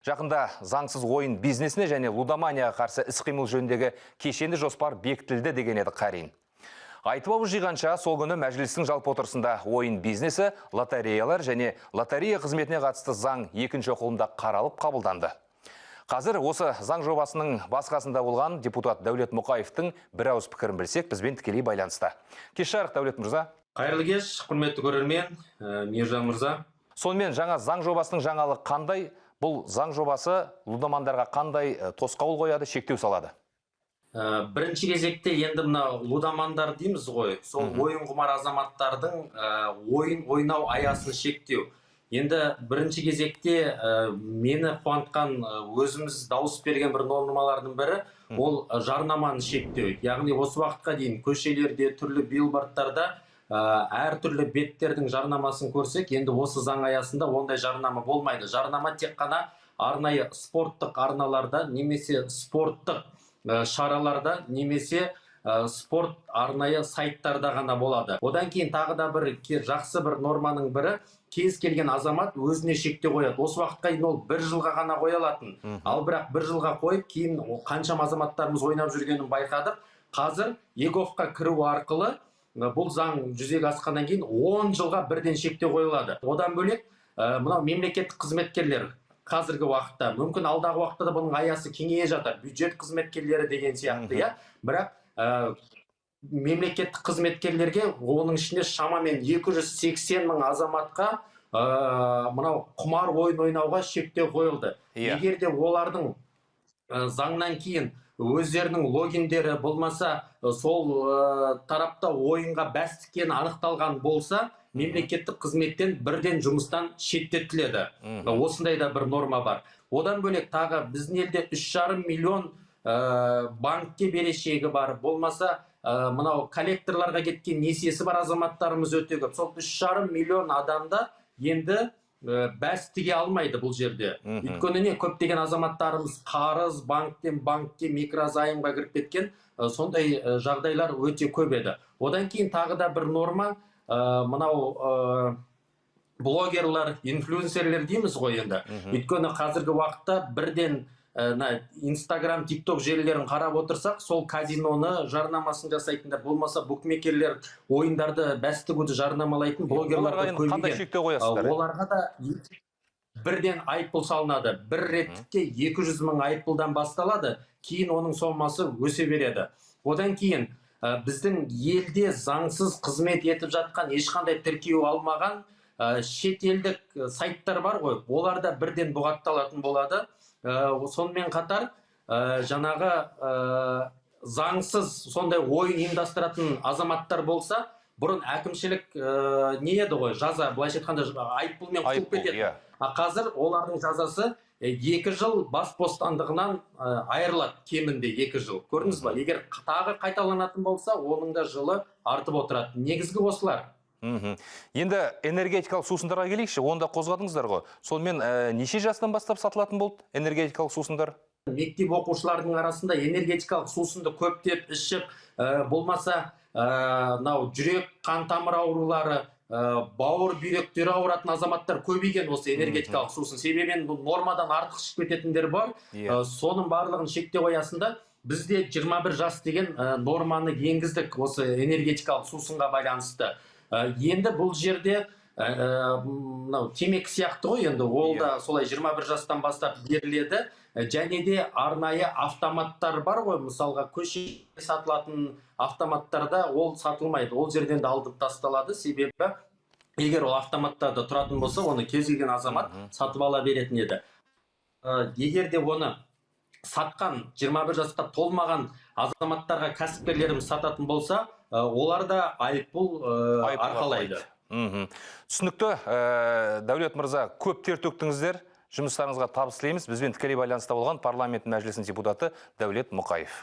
Жақында заңсыз ойын бизнесіне және лудоманияға қарсы іс-қимыл жөніндегі кешенді жоспар бекітілді деген еді Қарин. Айтып жиғанша сол күні мәжілістің жалпы отырысында ойын бизнесі, лотереялар және лотерея қызметіне қатысты заң екінші оқылымда қаралып қабылданды. Қазір осы заң жобасының басқасында болған депутат Дәулет Мұқаевтың бір ауыз пікірін білсек, бізбен тікелей байланыста. Кеш жарық, Дәулет мырза. Қайырлы кеш, құрметті көрермен, Мейіржан мырза. Сонымен жаңа заң жобасының жаңалық қандай? Бұл заң жобасы лудомандарға қандай тосқауыл қояды, шектеу салады? Бірінші кезекте енді мына лудомандар дейміз ғой, сол ойын құмар азаматтардың ойын ойнау аясын шектеу. Енді бірінші кезекте мені қуантқан өзіміз дауыс берген бір нормалардың бірі, ол жарнаманы шектеу. Яғни осы уақытқа дейін көшелерде, түрлі билбордтарда әртүрлі беттердің жарнамасын көрсек, енді осы заң аясында ондай жарнама болмайды. Жарнама тек қана арнайы спорттық арналарда, немесе спорттық шараларда, немесе спорт арнайы сайттарда ғана болады. Одан кейін тағы да бір жақсы бір норманың бірі, кез келген азамат өзіне шектеу қояды. Осы уақытқа дейін ол 1 жылға ғана қоя алатын. Ал бірақ 1 жылға қойып, кейін қаншама азаматтарымыз ойнап жүргенін байқадық. Қазір ЕГОВқа кіру арқылы бұл заң жүзеге асқаннан кейін 10 жылға бірден шектеу қойылады. Одан бөлек, мынау мемлекеттік қызметкерлер қазіргі уақытта, мүмкін алдағы уақытта да бұның аясы кеңейе жатар, бюджет қызметкерлері деген сияқты, бірақ мемлекеттік қызметкерлерге оның ішінде шамамен 280 мың азаматқа мынау құмар ойын ойнауға шектеу қойылды. Егер де олардың заңнан кейін өздерінің логиндері болмаса, сол тарапта ойынға бәс тіккені анықталған болса, мемлекеттік қызметтен бірден жұмыстан шеттетіледі. Осындай да бір норма бар. Одан бөлек тағы біздің елде 3,5 миллион банкке берешегі бар. Болмаса, мынау коллекторларға кеткен несиесі бар азаматтарымыз өте көп. Сол 3,5 миллион адамда енді бәс тіге алмайды бұл жерде. Өйткені көптеген азаматтарымыз қарыз, банктен банкке микрозаймға кіріп кеткен, сондай жағдайлар өте көп еді. Одан кейін тағы да бір норма, мынау блогерлар, инфлюенсерлер дейміз ғой енді. Өйткені қазіргі уақытта бірден Инстаграм, ТикТок желілерін қарап отырсақ, сол казиноны жарнамасын жасайтындар, болмаса букмекерлер ойындарды бәс тігуді жарнамалайтын блогерларға көбейген. Оларға да бірден айыппұл салынады. Бір реттікке 200 мың айыппұлдан басталады, кейін оның сомасы өсе береді. Одан кейін біздің елде заңсыз қызмет етіп жатқан, ешқандай тіркеу алмаған шетелдік сайттар бар ғой, олар да бірден бұғатталатын болады. Сонымен қатар жаңағы заңсыз сондай ойын ұйымдастыратын азаматтар болса, бұрын әкімшілік не еді ғой, жаза, былайша айтқанда айыппұлмен құтылып кетеді. Қазір олардың жазасы 2 жыл бас бостандығынан айырылады, кемінде 2 жыл. Көрдіңіз ба? Егер тағы қайталанатын болса, оның да жылы артып отырады. Негізгі осылар. Енді энергетикалық сусындарға келейікші, онда қозғадыңыздар ғой. Сонымен неше жастан бастап сатылатын болды энергетикалық сусындар? Мектеп оқушылардың арасында энергетикалық сусынды көптеп ішіп, болмаса жүрек, қан тамыр аурулары, бауыр бүйректері ауыратын азаматтар көбейген осы энергетикалық сусын. Себебі нормадан артық ішіп кететіндер бар. Соның барлығын шектеу аясында бізде 21 жас деген норманы енгіздік осы энергетикалық сусынға байланысты. Енді бұл жерде темекі сияқты ғой, енді ол да солай 21 жастан бастап беріледі. Және де арнайы автоматтар бар ғой, мысалға көше сатылатын автоматтарда ол сатылмайды. Ол жерден де алынып тасталады, себебі егер ол автоматтарда тұратын болса, оны кез келген азамат сатып ала беретін еді. Егер де оны сатқан 21 жасқа толмаған азаматтарға кәсіпкерлеріміз сататын болса, олар да айыппұл арқалайды. Түсінікті, Дәулет мырза, көп тер төктіңіздер. Жұмыстарыңызға табыс тілейміз. Бізбен тікелей байланыста болған парламент мәжілісінің депутаты Дәулет Мұқаев.